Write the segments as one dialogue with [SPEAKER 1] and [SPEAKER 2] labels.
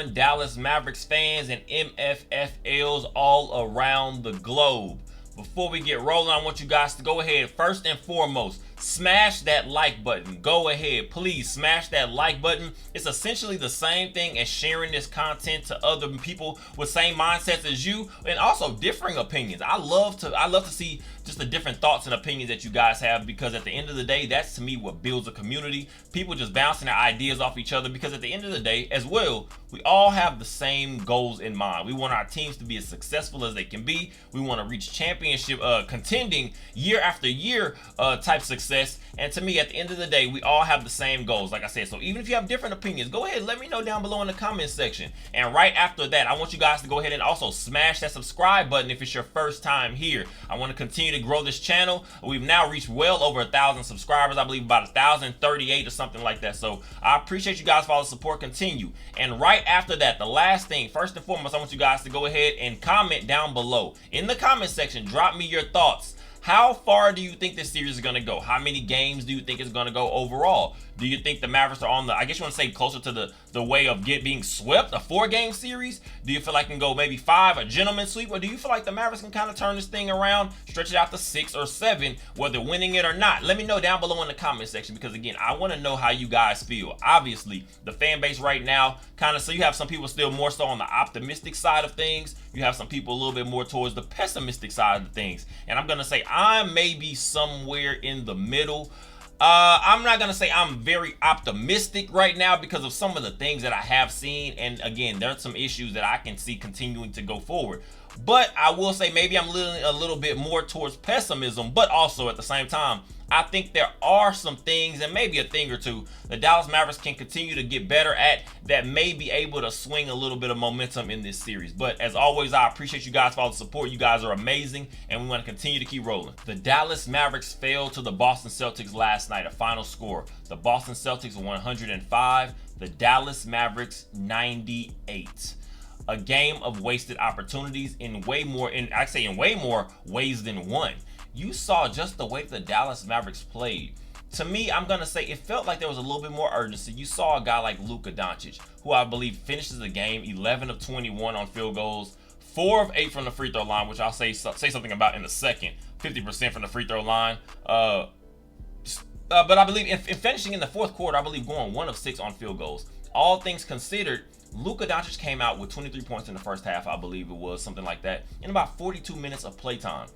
[SPEAKER 1] everyone, Dallas Mavericks fans and MFFLs all around the globe. Before we get rolling, I want you guys to go ahead, first and foremost, smash that like button. Go ahead, please smash that like button. It's essentially the same thing as sharing this content to other people with same mindsets as you and also differing opinions. I love to see just the different thoughts and opinions that you guys have, because at the end of the day, that's to me what builds a community. People just bouncing their ideas off each other, because at the end of the day as well, we all have the same goals in mind. We want our teams to be as successful as they can be. We want to reach championship contending year after year type success. And to me, at the end of the day, we all have the same goals, like I said. So even if you have different opinions, go ahead, let me know down below in the comment section. And right after that, I want you guys to go ahead and also smash that subscribe button if it's your first time here. I want to continue to grow this channel. We've now reached well over 1,000 subscribers. I believe about 1,038 or something like that. So I appreciate you guys for all the support. Continue. And right after that, the last thing, first and foremost, I want you guys to go ahead and comment down below. In the comment section, drop me your thoughts. How far do you think this series is going to go? How many games do you think it's going to go overall? Do you think the Mavericks are on the, I guess you want to say, closer to the way of being swept, a 4-game series? Do you feel like it can go maybe 5, a gentleman's sweep? Or do you feel like the Mavericks can kind of turn this thing around, stretch it out to 6 or 7, whether winning it or not? Let me know down below in the comment section, because again, I want to know how you guys feel. Obviously, the fan base right now, kind of, so you have some people still more so on the optimistic side of things. You have some people a little bit more towards the pessimistic side of things. And I'm going to say I'm maybe somewhere in the middle. I'm not going to say I'm very optimistic right now because of some of the things that I have seen. And again, there's some issues that I can see continuing to go forward. But I will say maybe I'm a little bit more towards pessimism, but also at the same time, I think there are some things, and maybe a thing or two, the Dallas Mavericks can continue to get better at that may be able to swing a little bit of momentum in this series. But as always, I appreciate you guys for all the support. You guys are amazing, and we want to continue to keep rolling. The Dallas Mavericks fell to the Boston Celtics last night. A final score: the Boston Celtics 105, the Dallas Mavericks 98. A game of wasted opportunities in way more ways than one. You saw just the way the Dallas Mavericks played. To me, I'm going to say it felt like there was a little bit more urgency. You saw a guy like Luka Doncic, who I believe finishes the game 11 of 21 on field goals, 4 of 8 from the free throw line, which I'll say something about in a second, 50% from the free throw line. But I believe in finishing in the fourth quarter, I believe going 1 of 6 on field goals. All things considered, Luka Doncic came out with 23 points in the first half, I believe it was, something like that, in about 42 minutes of playtime.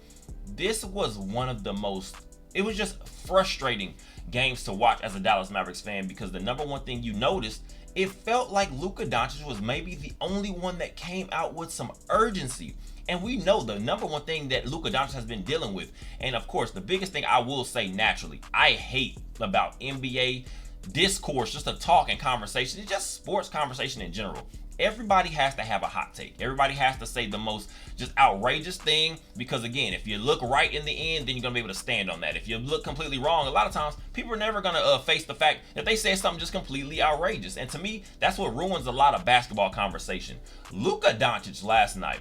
[SPEAKER 1] This was one of the most, it was just frustrating games to watch as a Dallas Mavericks fan, because the number one thing you noticed, it felt like Luka Doncic was maybe the only one that came out with some urgency. And we know the number one thing that Luka Doncic has been dealing with. And of course, the biggest thing I will say naturally, I hate about NBA discourse, just a talk and conversation, it's just sports conversation in general. Everybody has to have a hot take. Everybody has to say the most just outrageous thing, because again, if you look right in the end, then you're gonna be able to stand on that. If you look completely wrong, a lot of times people are never gonna face the fact that they said something just completely outrageous. And to me, that's what ruins a lot of basketball conversation. Luka Doncic last night,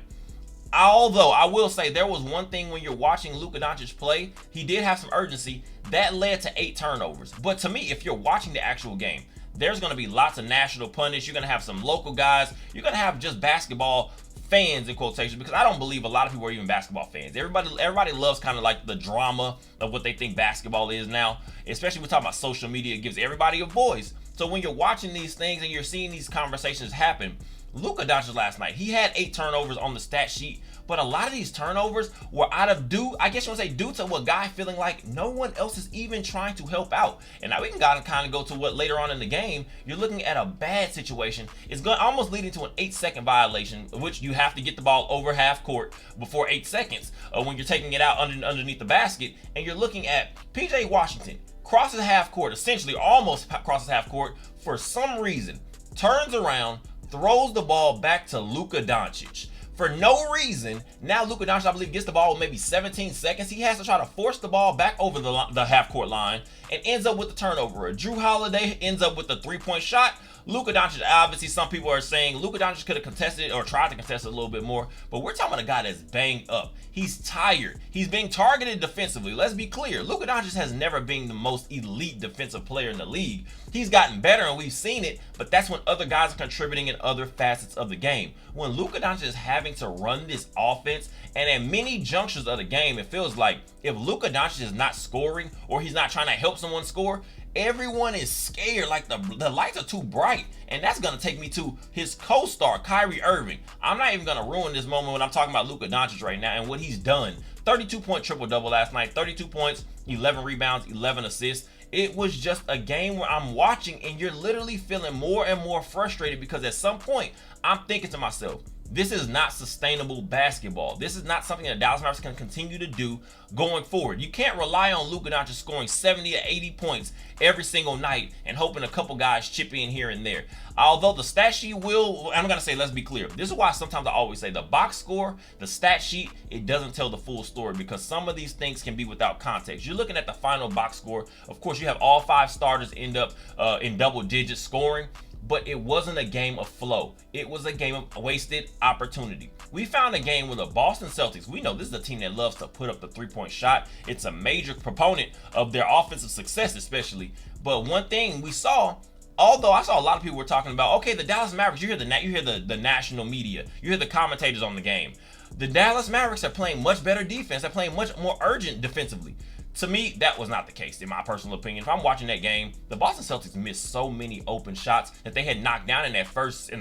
[SPEAKER 1] although I will say there was one thing when you're watching Luka Doncic play, he did have some urgency that led to 8 turnovers. But to me, if you're watching the actual game, there's going to be lots of national pundits. You're going to have some local guys. You're going to have just basketball fans in quotation, because I don't believe a lot of people are even basketball fans. Everybody loves kind of like the drama of what they think basketball is now, especially when we're talking about social media. It gives everybody a voice. So when you're watching these things and you're seeing these conversations happen, Luka Doncic last night, he had 8 turnovers on the stat sheet, but a lot of these turnovers were due to a guy feeling like no one else is even trying to help out. And now we can kind of go to what later on in the game, you're looking at a bad situation. It's going almost leading to an 8-second violation, which you have to get the ball over half court before 8 seconds when you're taking it out underneath the basket. And you're looking at PJ Washington crosses half court, essentially almost crosses half court, for some reason, turns around, throws the ball back to Luka Doncic. For no reason, now Luka Doncic, I believe, gets the ball with maybe 17 seconds. He has to try to force the ball back over the half-court line and ends up with the turnover. Drew Holiday ends up with a 3-point shot, Luka Doncic, obviously, some people are saying Luka Doncic could have contested or tried to contest it a little bit more, but we're talking about a guy that's banged up. He's tired. He's being targeted defensively. Let's be clear. Luka Doncic has never been the most elite defensive player in the league. He's gotten better and we've seen it, but that's when other guys are contributing in other facets of the game. When Luka Doncic is having to run this offense, and at many junctures of the game, it feels like if Luka Doncic is not scoring or he's not trying to help someone score, everyone is scared, like the lights are too bright. And that's going to take me to his co-star, Kyrie Irving. I'm not even going to ruin this moment when I'm talking about Luka Doncic right now and what he's done. 32-point triple-double last night, 32 points, 11 rebounds, 11 assists. It was just a game where I'm watching and you're literally feeling more and more frustrated because at some point, I'm thinking to myself, this is not sustainable basketball. This is not something that Dallas Mavericks can continue to do going forward. You can't rely on Luka Doncic scoring 70 to 80 points every single night and hoping a couple guys chip in here and there. Although the stat sheet will, I'm going to say, let's be clear. This is why sometimes I always say the box score, the stat sheet, it doesn't tell the full story because some of these things can be without context. You're looking at the final box score. Of course, you have all 5 starters end up in double digits scoring. But it wasn't a game of flow. It was a game of wasted opportunity. We found a game with the Boston Celtics. We know this is a team that loves to put up the three-point shot. It's a major proponent of their offensive success, especially. But one thing we saw, although I saw a lot of people were talking about, okay, the Dallas Mavericks, you hear the national media, you hear the commentators on the game. The Dallas Mavericks are playing much better defense. They're playing much more urgent defensively. To me, that was not the case, in my personal opinion. If I'm watching that game, the Boston Celtics missed so many open shots that they had knocked down in the first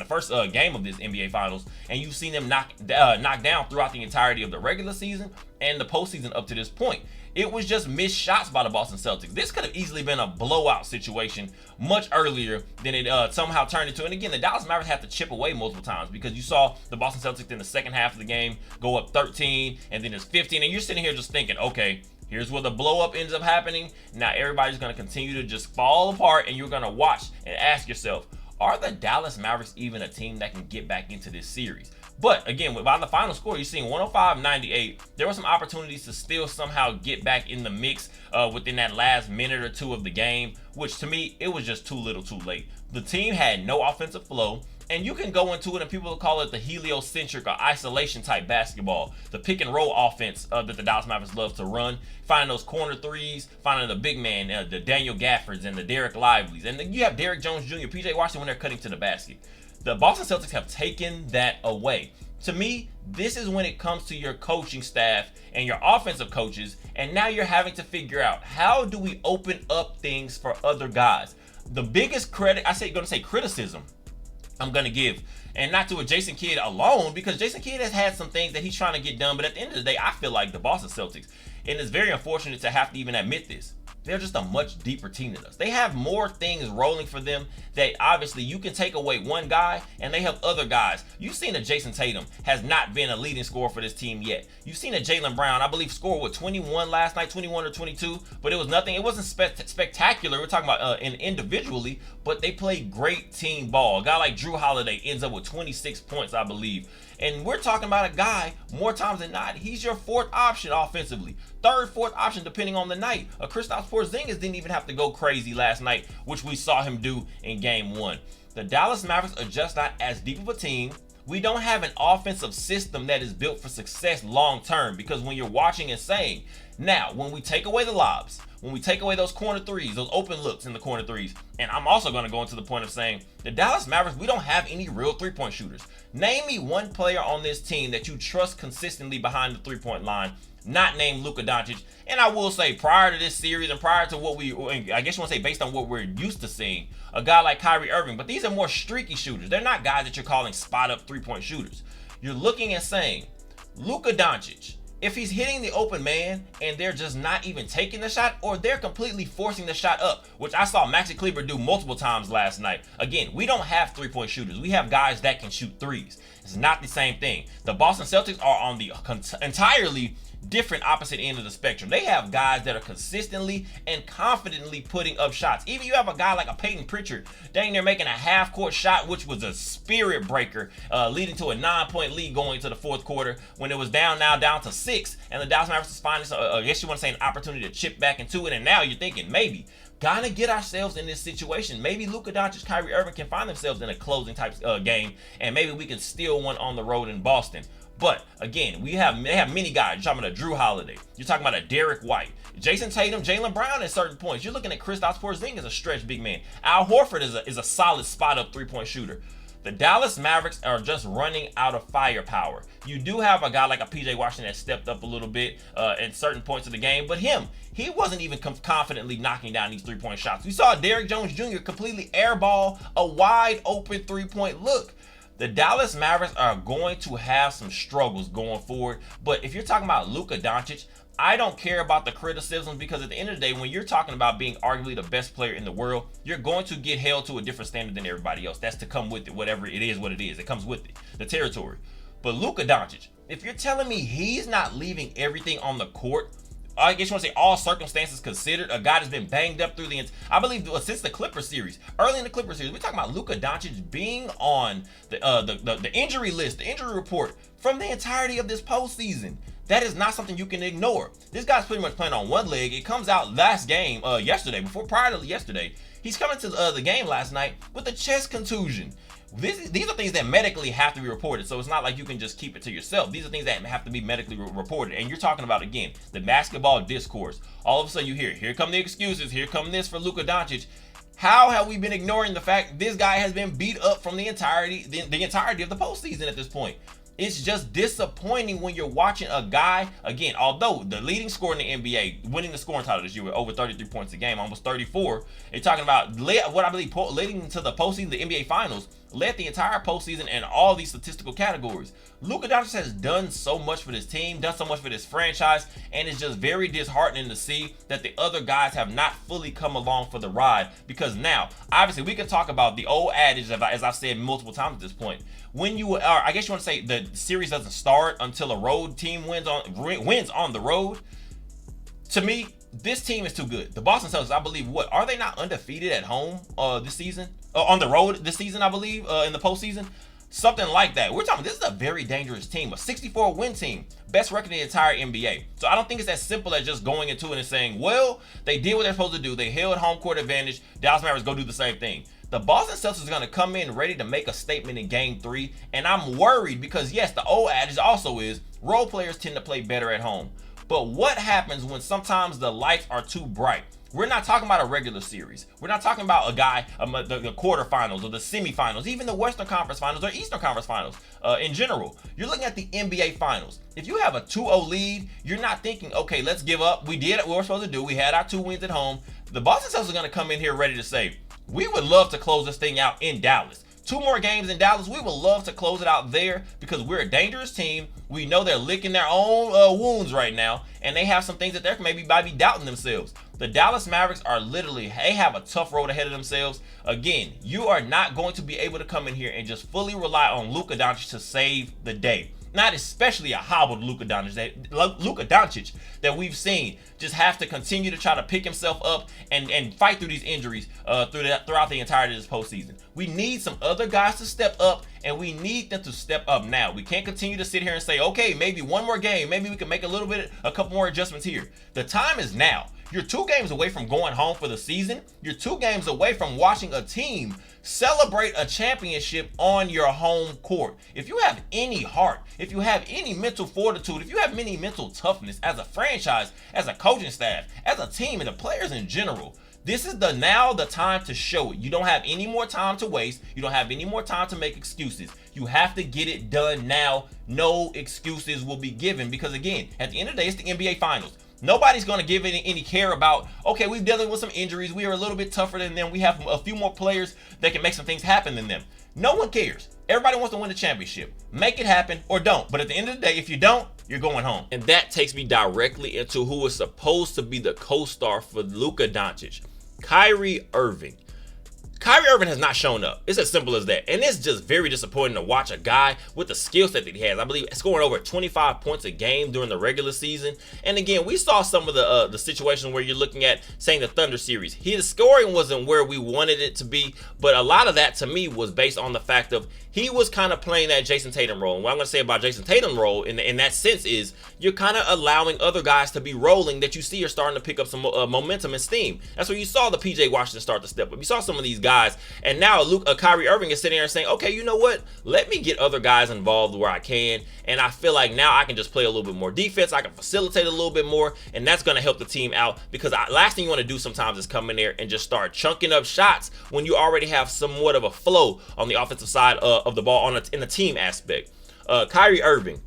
[SPEAKER 1] game of this NBA Finals, and you've seen them knock down throughout the entirety of the regular season and the postseason up to this point. It was just missed shots by the Boston Celtics. This could have easily been a blowout situation much earlier than it somehow turned into. And again, the Dallas Mavericks had to chip away multiple times because you saw the Boston Celtics in the second half of the game go up 13, and then it's 15, and you're sitting here just thinking, okay, here's where the blow up ends up happening. Now everybody's going to continue to just fall apart, and you're going to watch and ask yourself, are the Dallas Mavericks even a team that can get back into this series? But again, by the final score, you're seeing 105-98. There were some opportunities to still somehow get back in the mix within that last minute or two of the game, which to me, it was just too little too late. The team had no offensive flow. And you can go into it, and people will call it the heliocentric or isolation type basketball, the pick and roll offense that the Dallas Mavericks love to run, finding those corner threes, finding the big man, the Daniel Gaffords and the Derek Lively's, and then you have Derek Jones Jr., PJ Washington when they're cutting to the basket. The Boston Celtics have taken that away. To me, this is when it comes to your coaching staff and your offensive coaches, and now you're having to figure out, how do we open up things for other guys? The biggest criticism I'm going to give, and not to a Jason Kidd alone, because Jason Kidd has had some things that he's trying to get done, but at the end of the day, I feel like the Boston Celtics, and it's very unfortunate to have to even admit this, they're just a much deeper team than us. They have more things rolling for them that obviously you can take away one guy and they have other guys. You've seen that Jason Tatum has not been a leading scorer for this team yet. You've seen that Jaylen Brown, I believe, scored 21 last night, 21 or 22, but it was nothing. It wasn't spectacular. We're talking about individually, but they played great team ball. A guy like Drew Holiday ends up with 26 points, I believe. And we're talking about a guy, more times than not, he's your fourth option offensively. Third, fourth option, depending on the night. Kristaps Porzingis didn't even have to go crazy last night, which we saw him do in Game 1. The Dallas Mavericks are just not as deep of a team. We don't have an offensive system that is built for success long term, because when you're watching and saying, now, when we take away the lobs, when we take away those corner threes, those open looks in the corner threes, and I'm also going to go into the point of saying, the Dallas Mavericks, we don't have any real three-point shooters. Name me one player on this team that you trust consistently behind the three-point line, not named Luka Doncic. And I will say, prior to this series and prior to what I guess you want to say based on what we're used to seeing, a guy like Kyrie Irving, but these are more streaky shooters. They're not guys that you're calling spot-up three-point shooters. You're looking and saying, Luka Doncic, if he's hitting the open man and they're just not even taking the shot, or they're completely forcing the shot up, which I saw Maxi Kleber do multiple times last night. Again, we don't have three-point shooters. We have guys that can shoot threes. It's not the same thing. The Boston Celtics are on the entirely different opposite end of the spectrum. They have guys that are consistently and confidently putting up shots. Even you have a guy like a Peyton Pritchard dang near making a half-court shot, which was a spirit breaker, leading to a 9-point lead going into the fourth quarter when it was down to 6, and the Dallas Mavericks is finding, I guess you want to say, an opportunity to chip back into it. And now you're thinking maybe gonna get ourselves in this situation. Maybe Luka Doncic, Kyrie Irving can find themselves in a closing type game, and maybe we can steal one on the road in Boston. But again, they have many guys. You're talking about a Drew Holiday. You're talking about a Derek White, Jason Tatum, Jaylen Brown at certain points. You're looking at Kristaps Porzingis as a stretch big man. Al Horford is a solid spot up 3-point shooter. The Dallas Mavericks are just running out of firepower. You do have a guy like a PJ Washington that stepped up a little bit at certain points of the game, but he wasn't even confidently knocking down these 3-point shots. We saw Derrick Jones Jr. completely airball a wide open 3-point look. The Dallas Mavericks are going to have some struggles going forward, but if you're talking about Luka Doncic, I don't care about the criticisms, because at the end of the day, when you're talking about being arguably the best player in the world, you're going to get held to a different standard than everybody else. That's to come with it, whatever it is, what it is. It comes with it, the territory. But Luka Doncic, if you're telling me he's not leaving everything on the court, I guess you want to say all circumstances considered, a guy that's been banged up through I believe since the Clippers series, early in the Clippers series, we're talking about Luka Doncic being on the injury list, the injury report from the entirety of this postseason. That is not something you can ignore. This guy's pretty much playing on one leg. It comes out last game, prior to yesterday. He's coming to the game last night with a chest contusion. These are things that medically have to be reported, so it's not like you can just keep it to yourself. These are things that have to be medically reported. And you're talking about, again, the basketball discourse. All of a sudden you hear, here come the excuses, here come this for Luka Doncic. How have we been ignoring the fact this guy has been beat up from the entirety of the postseason at this point? It's just disappointing when you're watching a guy, again, although the leading scorer in the NBA, winning the scoring title this year with over 33 points a game, almost 34. You're talking about what I believe leading into the postseason, the NBA Finals, led the entire postseason in all these statistical categories. Luka Doncic has done so much for this team, done so much for this franchise, and it's just very disheartening to see that the other guys have not fully come along for the ride. Because now, obviously, we can talk about the old adage, as I've said multiple times at this point. When you are, I guess you want to say the series doesn't start until a road team wins on the road. To me, this team is too good. The Boston Celtics, I believe, are they not undefeated at home this season? On the road this season, I believe, in the postseason? Something like that. We're talking, this is a very dangerous team, a 64-win team, best record in the entire NBA. So I don't think it's as simple as just going into it and saying, well, they did what they're supposed to do. They held home court advantage. Dallas Mavericks go do the same thing. The Boston Celtics is going to come in ready to make a statement in Game 3, and I'm worried because, yes, the old adage also is role players tend to play better at home. But what happens when sometimes the lights are too bright? We're not talking about a regular series. We're not talking about a guy, the quarterfinals or the semifinals, even the Western Conference Finals or Eastern Conference Finals in general. You're looking at the NBA Finals. If you have a 2-0 lead, you're not thinking, okay, let's give up. We did what we were supposed to do. We had our 2 wins at home. The Boston Celtics are going to come in here ready to say, we would love to close this thing out in Dallas. 2 more games in Dallas. We would love to close it out there because we're a dangerous team. We know they're licking their own wounds right now, and they have some things that they're maybe doubting themselves. The Dallas Mavericks are they have a tough road ahead of themselves. Again, you are not going to be able to come in here and just fully rely on Luka Doncic to save the day. Not especially a hobbled Luka Doncic that we've seen just have to continue to try to pick himself up and fight through these injuries throughout the entirety of this postseason. We need some other guys to step up, and we need them to step up now. We can't continue to sit here and say, okay, maybe one more game, maybe we can make a couple more adjustments here. The time is now. You're 2 games away from going home for the season. You're 2 games away from watching a team celebrate a championship on your home court. If you have any heart, if you have any mental fortitude, if you have any mental toughness as a franchise, as a coaching staff, as a team, and the players in general, this is now the time to show it. You don't have any more time to waste. You don't have any more time to make excuses. You have to get it done now. No excuses will be given because, again, at the end of the day, it's the NBA Finals. Nobody's going to give any care about, okay, we're dealing with some injuries. We are a little bit tougher than them. We have a few more players that can make some things happen than them. No one cares. Everybody wants to win the championship. Make it happen or don't. But at the end of the day, if you don't, you're going home. And that takes me directly into who is supposed to be the co-star for Luka Doncic, Kyrie Irving. Kyrie Irving has not shown up. It's as simple as that. And it's just very disappointing to watch a guy with the skill set that he has. I believe scoring over 25 points a game during the regular season. And again, we saw some of the situations where you're looking at, saying the Thunder series. His scoring wasn't where we wanted it to be, but a lot of that to me was based on the fact of he was kind of playing that Jason Tatum role. And what I'm going to say about Jason Tatum role in that sense is you're kind of allowing other guys to be rolling that you see are starting to pick up some momentum and steam. That's where you saw the PJ Washington start to step up. You saw some of these guys, and now Kyrie Irving is sitting there saying, okay, you know what? Let me get other guys involved where I can, and I feel like now I can just play a little bit more defense. I can facilitate a little bit more, and that's going to help the team out, because last thing you want to do sometimes is come in there and just start chunking up shots when you already have somewhat of a flow on the offensive side of the ball in the team aspect. Kyrie Irving,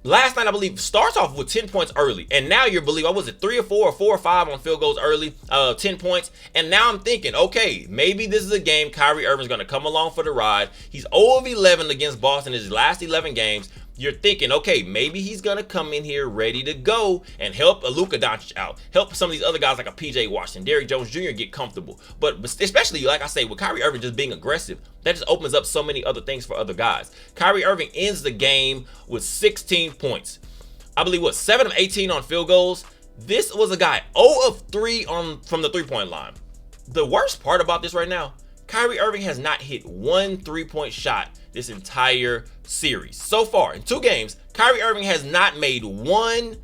[SPEAKER 1] last night, I believe, starts off with 10 points early. And now you're believing, was it 3 or 4 or 4 or 5 on field goals early, 10 points. And now I'm thinking, okay, maybe this is a game Kyrie Irving's going to come along for the ride. He's 0 of 11 against Boston in his last 11 games. You're thinking, okay, maybe he's going to come in here ready to go and help Luka Doncic out. Help some of these other guys like a PJ Washington, Derrick Jones Jr. get comfortable. But especially, like I say, with Kyrie Irving just being aggressive, that just opens up so many other things for other guys. Kyrie Irving ends the game with 16 points. I believe, 7 of 18 on field goals. This was a guy 0 of 3 from the three-point line. The worst part about this right now, Kyrie Irving has not hit one three-point shot this entire series. So far, in 2 games, Kyrie Irving has not made one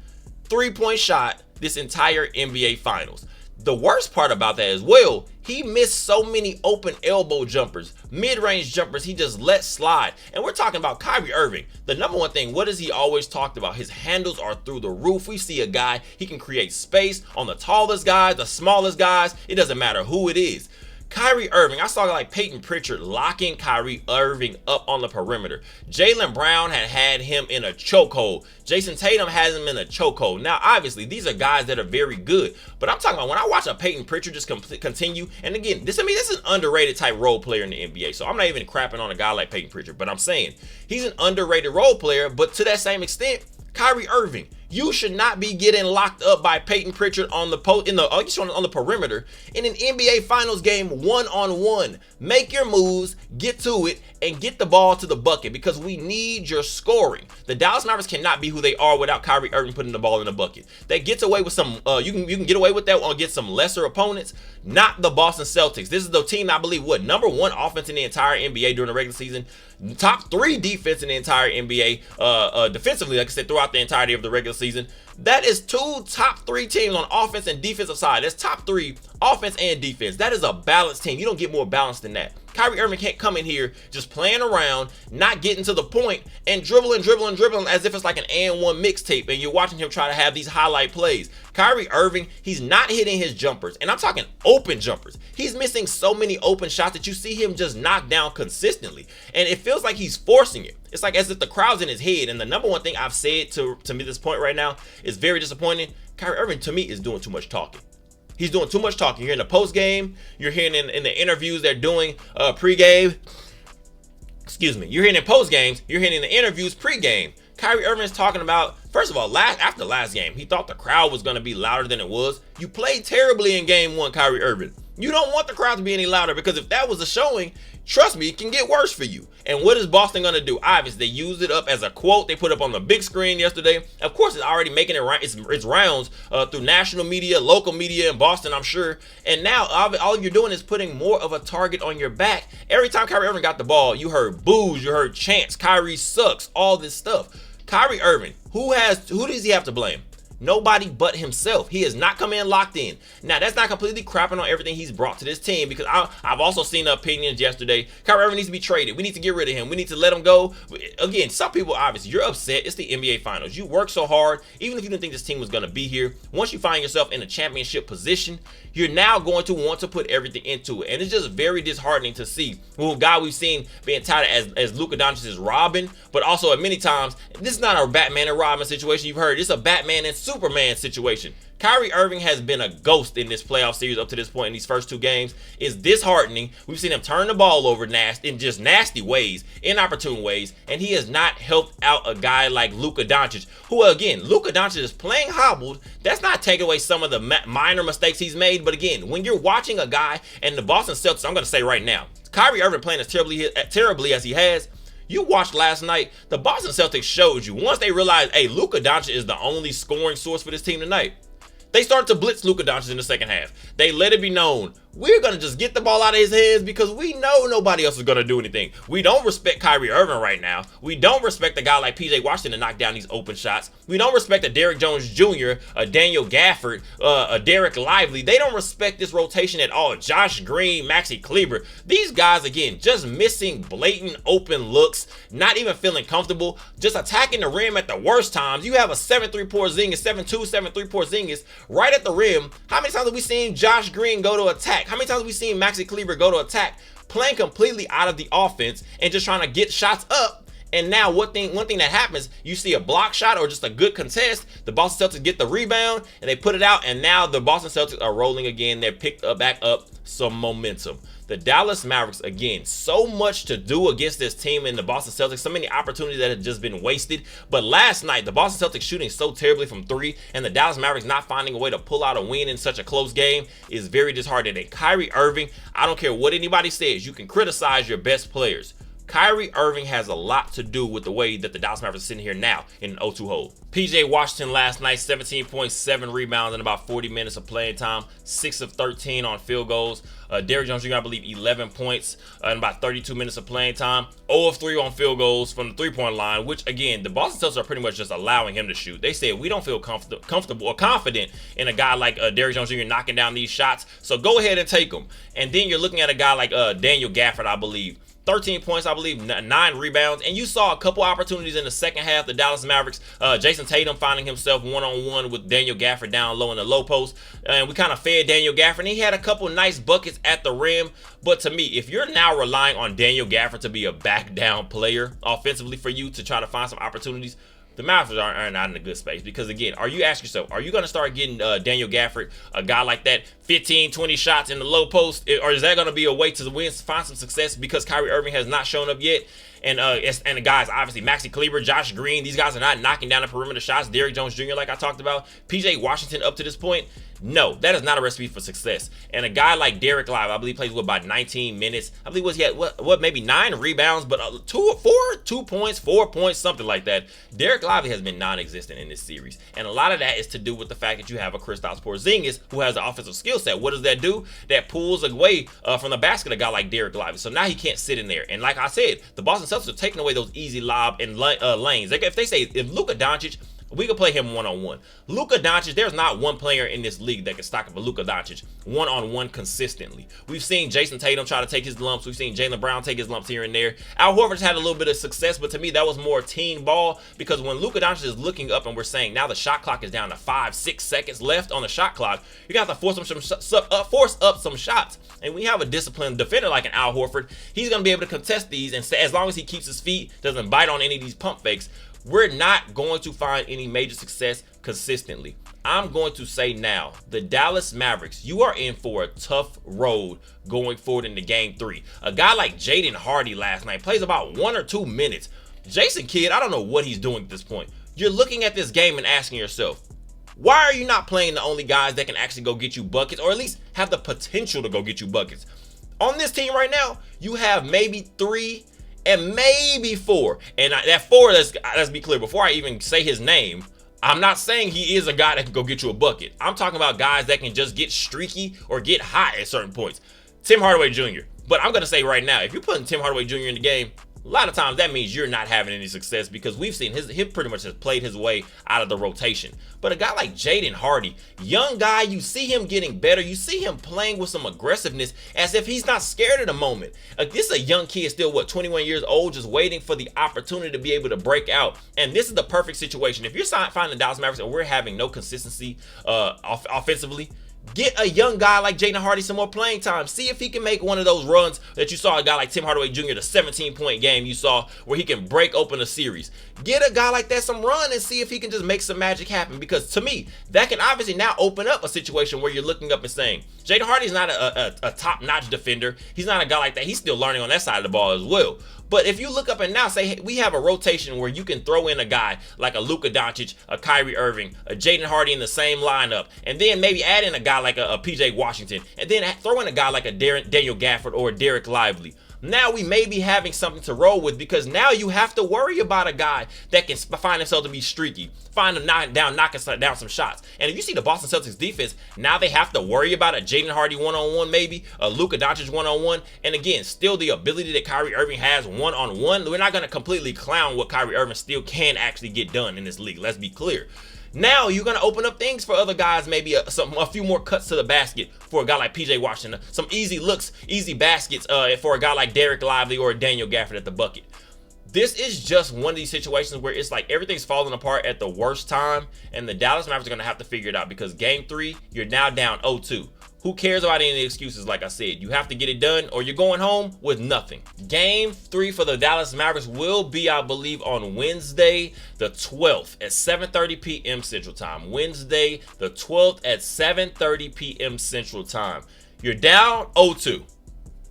[SPEAKER 1] three-point shot this entire NBA Finals. The worst part about that as well, he missed so many open elbow jumpers, mid-range jumpers he just let slide. And we're talking about Kyrie Irving. The number one thing, what has he always talked about? His handles are through the roof. We see a guy, he can create space on the tallest guys, the smallest guys. It doesn't matter who it is. Kyrie Irving, I saw like Peyton Pritchard locking Kyrie Irving up on the perimeter. Jaylen Brown had him in a chokehold. Jason Tatum has him in a chokehold. Now, obviously, these are guys that are very good, but I'm talking about when I watch a Peyton Pritchard just continue, and again, this is an underrated type role player in the NBA, so I'm not even crapping on a guy like Peyton Pritchard, but I'm saying he's an underrated role player, but to that same extent, Kyrie Irving, you should not be getting locked up by Peyton Pritchard on the perimeter in an NBA Finals game one-on-one. Make your moves, get to it, and get the ball to the bucket, because we need your scoring. The Dallas Mavericks cannot be who they are without Kyrie Irving putting the ball in the bucket. That gets away with some. You can get away with that against some lesser opponents, not the Boston Celtics. This is the team, I believe, number 1 offense in the entire NBA during the regular season, top 3 defense in the entire NBA, defensively, like I said, throughout the entirety of the regular season. That is 2 top 3 teams on offense and defensive side. That's top 3 offense and defense. That is a balanced team. You don't get more balanced than that. Kyrie Irving can't come in here just playing around, not getting to the point, and dribbling as if it's like an and-one mixtape, and you're watching him try to have these highlight plays. Kyrie Irving, he's not hitting his jumpers, and I'm talking open jumpers. He's missing so many open shots that you see him just knock down consistently, and it feels like he's forcing it. It's like as if the crowd's in his head, and the number one thing I've said to me this point right now is very disappointing. Kyrie Irving, to me, is doing too much talking. He's doing too much talking. You're in the post game. You're hearing in the interviews they're doing pre-game. Excuse me. You're hearing in post games. You're hearing in the interviews pre-game. Kyrie Irving is talking about, first of all, after the last game, he thought the crowd was going to be louder than it was. You played terribly in game 1, Kyrie Irving. You don't want the crowd to be any louder, because if that was a showing, trust me, it can get worse for you. And what is Boston going to do? Obviously, they used it up as a quote they put up on the big screen yesterday. Of course, it's already making its rounds through national media, local media in Boston, I'm sure. And now all you're doing is putting more of a target on your back. Every time Kyrie Irving got the ball, you heard boos, you heard chants, Kyrie sucks, all this stuff. Kyrie Irving, who does he have to blame? Nobody but himself. He has not come in locked in. Now, that's not completely crapping on everything he's brought to this team, because I've also seen the opinions yesterday. Kyrie Irving needs to be traded. We need to get rid of him. We need to let him go. Again, some people, obviously, you're upset. It's the NBA Finals. You work so hard. Even if you didn't think this team was going to be here, once you find yourself in a championship position, you're now going to want to put everything into it. And it's just very disheartening to see a guy we've seen being touted as Luka Doncic's Robin, but also at many times, this is not a Batman and Robin situation you've heard. It's a Batman and Superman situation. Kyrie Irving has been a ghost in this playoff series up to this point in these first 2 games. It's disheartening. We've seen him turn the ball over in just nasty ways, inopportune ways, and he has not helped out a guy like Luka Doncic, who again, Luka Doncic is playing hobbled. That's not taking away some of the minor mistakes he's made, but again, when you're watching a guy and the Boston Celtics, I'm going to say right now, Kyrie Irving playing as terribly as he has, you watched last night, the Boston Celtics showed you, once they realized, hey, Luka Doncic is the only scoring source for this team tonight, they started to blitz Luka Doncic in the second half. They let it be known, we're going to just get the ball out of his hands because we know nobody else is going to do anything. We don't respect Kyrie Irving right now. We don't respect a guy like PJ Washington to knock down these open shots. We don't respect a Derrick Jones Jr., a Daniel Gafford, a Derek Lively. They don't respect this rotation at all. Josh Green, Maxi Kleber. These guys, again, just missing blatant open looks, not even feeling comfortable, just attacking the rim at the worst times. You have a 7'3" Porzingis, 7'2", 7'3" Porzingis right at the rim. How many times have we seen Josh Green go to attack? How many times have we seen Maxi Kleber go to attack, playing completely out of the offense and just trying to get shots up? And now one thing that happens, you see a block shot or just a good contest, the Boston Celtics get the rebound and they put it out, and now the Boston Celtics are rolling again. They're picked back up some momentum. The Dallas Mavericks, again, so much to do against this team in the Boston Celtics, so many opportunities that have just been wasted. But last night, the Boston Celtics shooting so terribly from 3, and the Dallas Mavericks not finding a way to pull out a win in such a close game is very disheartening. And Kyrie Irving, I don't care what anybody says, you can criticize your best players. Kyrie Irving has a lot to do with the way that the Dallas Mavericks are sitting here now in an 0-2 hole. PJ Washington last night, 17.7 rebounds in about 40 minutes of playing time, 6 of 13 on field goals. Derrick Jones Jr., I believe, 11 points in about 32 minutes of playing time. 0 of 3 on field goals from the three-point line, which, again, the Boston Celtics are pretty much just allowing him to shoot. They said, we don't feel comfortable or confident in a guy like Derrick Jones Jr. knocking down these shots, so go ahead and take them. And then you're looking at a guy like Daniel Gafford, I believe. 13 points, I believe, 9 rebounds, and you saw a couple opportunities in the second half. The Dallas Mavericks, Jason Tatum finding himself one-on-one with Daniel Gafford down low in the low post, and we kind of fed Daniel Gafford, and he had a couple nice buckets at the rim. But to me, if you're now relying on Daniel Gafford to be a back-down player offensively for you to try to find some opportunities, the Mavericks are not in a good space, because again, you ask yourself, are you going to start getting Daniel Gafford, a guy like that, 15, 20 shots in the low post, or is that going to be a way to win, find some success because Kyrie Irving has not shown up yet? And the guys, obviously, Maxi Kleber, Josh Green, these guys are not knocking down the perimeter shots. Derrick Jones Jr., like I talked about, PJ Washington up to this point. No, that is not a recipe for success. And a guy like Derek Lively, I believe, plays about 19 minutes. I believe he had maybe 9 rebounds, but 2 points, 4 points, something like that. Derek Lively has been non-existent in this series, and a lot of that is to do with the fact that you have a Kristaps Porzingis who has an offensive skill set. What does that do? That pulls away from the basket a guy like Derek Lively. So now he can't sit in there. And like I said, the Boston Celtics are taking away those easy lob and lanes. If they say, if Luka Doncic, we could play him one-on-one. Luka Doncic, there's not one player in this league that can stock up a Luka Doncic one-on-one consistently. We've seen Jason Tatum try to take his lumps. We've seen Jaylen Brown take his lumps here and there. Al Horford's had a little bit of success, but to me, that was more team ball, because when Luka Doncic is looking up and we're saying now the shot clock is down to 5-6 seconds left on the shot clock, you got to force up some shots. And we have a disciplined defender like an Al Horford. He's going to be able to contest these, and as long as he keeps his feet, doesn't bite on any of these pump fakes, we're not going to find any major success consistently. I'm going to say now, the Dallas Mavericks, you are in for a tough road going forward into Game 3. A guy like Jaden Hardy last night plays about 1 or 2 minutes. Jason Kidd, I don't know what he's doing at this point. You're looking at this game and asking yourself, why are you not playing the only guys that can actually go get you buckets, or at least have the potential to go get you buckets? On this team right now, you have maybe 3 and maybe 4. And that 4, let's be clear, before I even say his name, I'm not saying he is a guy that can go get you a bucket. I'm talking about guys that can just get streaky or get hot at certain points. Tim Hardaway Jr. But I'm going to say right now, if you're putting Tim Hardaway Jr. in the game, a lot of times that means you're not having any success, because we've seen he pretty much has played his way out of the rotation. But a guy like Jaden Hardy, young guy, you see him getting better. You see him playing with some aggressiveness as if he's not scared of the moment. This is a young kid, still, 21 years old, just waiting for the opportunity to be able to break out. And this is the perfect situation. If you're finding the Dallas Mavericks and we're having no consistency offensively, Get a young guy like Jaden Hardy some more playing time. See if he can make one of those runs that you saw a guy like Tim Hardaway Jr., the 17-point game you saw where he can break open a series. Get a guy like that some run and see if he can just make some magic happen. Because to me, that can obviously now open up a situation where you're looking up and saying, Jaden Hardy's not a top-notch defender. He's not a guy like that. He's still learning on that side of the ball as well. But if you look up and now say, hey, we have a rotation where you can throw in a guy like a Luka Doncic, a Kyrie Irving, a Jaden Hardy in the same lineup, and then maybe add in a guy like a PJ Washington, and then throw in a guy like a Daniel Gafford or a Derek Lively. Now we may be having something to roll with, because now you have to worry about a guy that can find himself to be streaky, find him knocking down some shots. And if you see the Boston Celtics defense, now they have to worry about a Jaden Hardy one-on-one, maybe a Luka Doncic one-on-one. And again, still the ability that Kyrie Irving has one-on-one. We're not going to completely clown what Kyrie Irving still can actually get done in this league. Let's be clear. Now you're going to open up things for other guys, maybe a few more cuts to the basket for a guy like PJ Washington, some easy looks, easy baskets for a guy like Derek Lively or Daniel Gafford at the bucket. This is just one of these situations where it's like everything's falling apart at the worst time, and the Dallas Mavericks are going to have to figure it out, because game 3, you're now down 0-2. Who cares about any excuses? Like I said, you have to get it done or you're going home with nothing. Game 3 for the Dallas Mavericks will be, I believe, on Wednesday the 12th at 7:30 p.m. Central Time. Wednesday the 12th at 7:30 p.m. Central Time. You're down 0-2.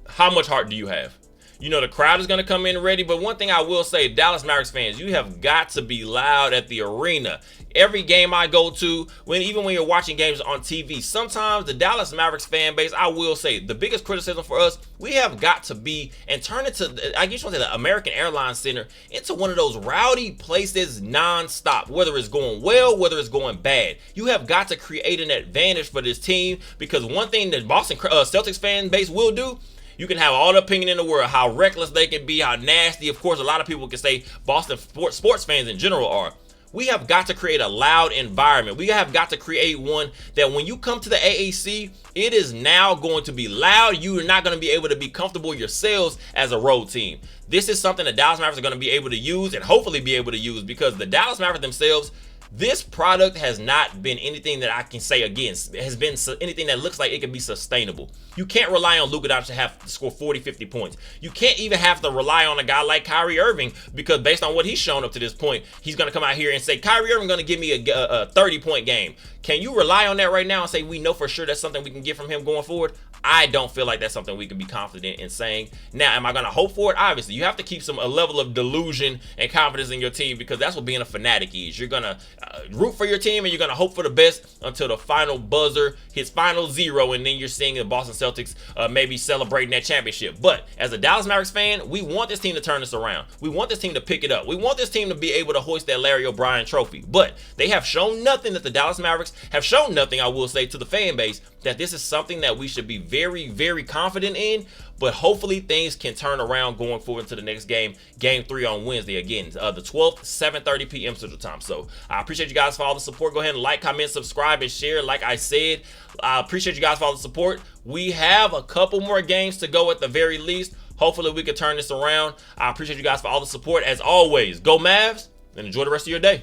[SPEAKER 1] How much heart do you have? You know the crowd is going to come in ready, but one thing I will say, Dallas Mavericks fans, you have got to be loud at the arena. Every game I go to, even when you're watching games on TV, sometimes the Dallas Mavericks fan base, I will say, the biggest criticism for us, we have got to be and turn it to, I guess you want to say, the American Airlines Center into one of those rowdy places nonstop, whether it's going well, whether it's going bad. You have got to create an advantage for this team, because one thing that Boston Celtics fan base will do, you can have all the opinion in the world, how reckless they can be, how nasty. Of course, a lot of people can say Boston sports fans in general are. We have got to create a loud environment. We have got to create one that when you come to the AAC, it is now going to be loud. You are not going to be able to be comfortable yourselves as a road team. This is something the Dallas Mavericks are going to be able to use, and hopefully be able to use, because the Dallas Mavericks themselves, this product has not been anything that I can say against. It has been anything that looks like it can be sustainable. You can't rely on Luka Doncic to have to score 40, 50 points. You can't even have to rely on a guy like Kyrie Irving, because based on what he's shown up to this point, he's going to come out here and say, Kyrie Irving going to give me a 30-point game. Can you rely on that right now and say we know for sure that's something we can get from him going forward? I don't feel like that's something we can be confident in saying. Now, am I going to hope for it? Obviously, you have to keep a level of delusion and confidence in your team, because that's what being a fanatic is. You're going to root for your team and you're going to hope for the best until the final buzzer hits final 0, and then you're seeing the Boston Celtics maybe celebrating that championship. But as a Dallas Mavericks fan, we want this team to turn this around. We want this team to pick it up. We want this team to be able to hoist that Larry O'Brien trophy. But they have shown nothing, that the Dallas Mavericks have shown nothing, I will say, to the fan base, that this is something that we should be very, very confident in. But hopefully things can turn around going forward to the next game, game 3 on Wednesday. Again, the 12th, 7:30 p.m. Central Time. So I appreciate you guys for all the support. Go ahead and like, comment, subscribe, and share. Like I said, I appreciate you guys for all the support. We have a couple more games to go at the very least. Hopefully we can turn this around. I appreciate you guys for all the support. As always, go Mavs, and enjoy the rest of your day.